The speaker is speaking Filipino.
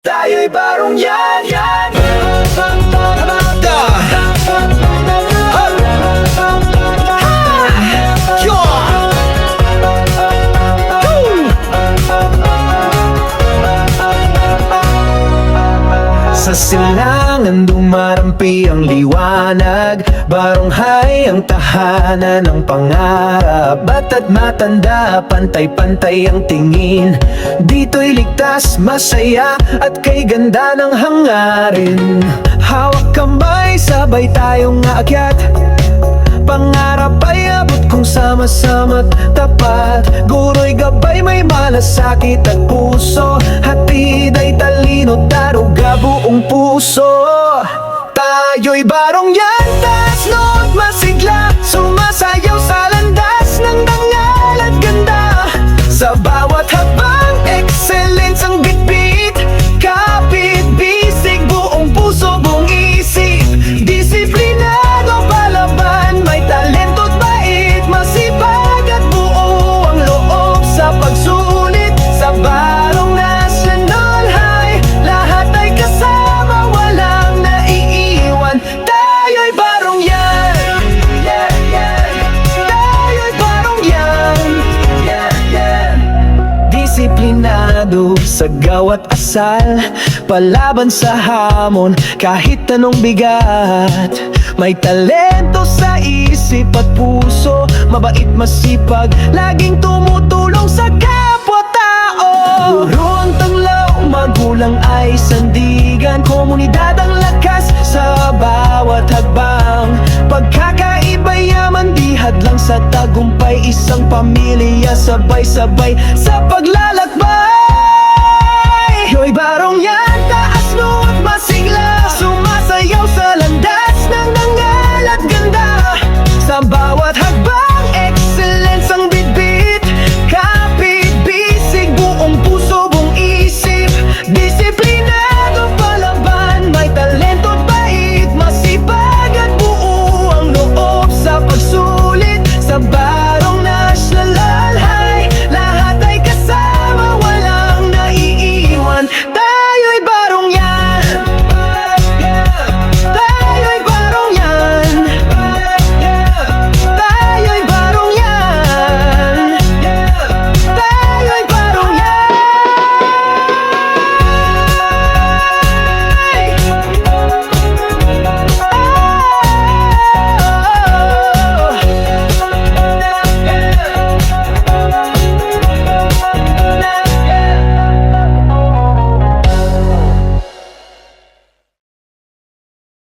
Tayo'y barong yan, yan. Sa silangan dumarampi ang liwanag, baronghay ang tahanan ng pangarap. Bata't matanda, pantay-pantay ang tingin. Dito'y ligtas, masaya at kay ganda ng hangarin. Hawak kamay, sabay tayong aakyat. Pangarap ay abot kung sama-sama't tapat. Guro'y gabay, may malasakit at puso. Hatid ay talino, daruga buong puso. Tayo'y barong yan, taas no't masigla. Sumasayaw sa landas ng dangal at ganda. Sa bawat habang, excellence ang bitbit. Kapit, bisig, buong puso, buong isip. Disiplinado palaban, may talento't bait. Masipag at buo ang loob sa pagsulit. Sa barong national high, lahat ay kasama, walang naiiwan. Tayo'y barong yan, yeah, yeah. Tayo'y barong yan, yeah, yeah. Disiplinado sa gawat asal, palaban sa hamon kahit anong bigat. May talento sa isip at puso, mabait, masipag, laging tumutulong sa kapwa-tao. Guro ang tanglaw, magulang ay sandigan. Komunidad ang lakas sa bawat hagbang. Pagkakaiba yaman, di hadlang sa tagumpay. Isang pamilya, sabay-sabay sa paglalakbay. Yo'y barong yan.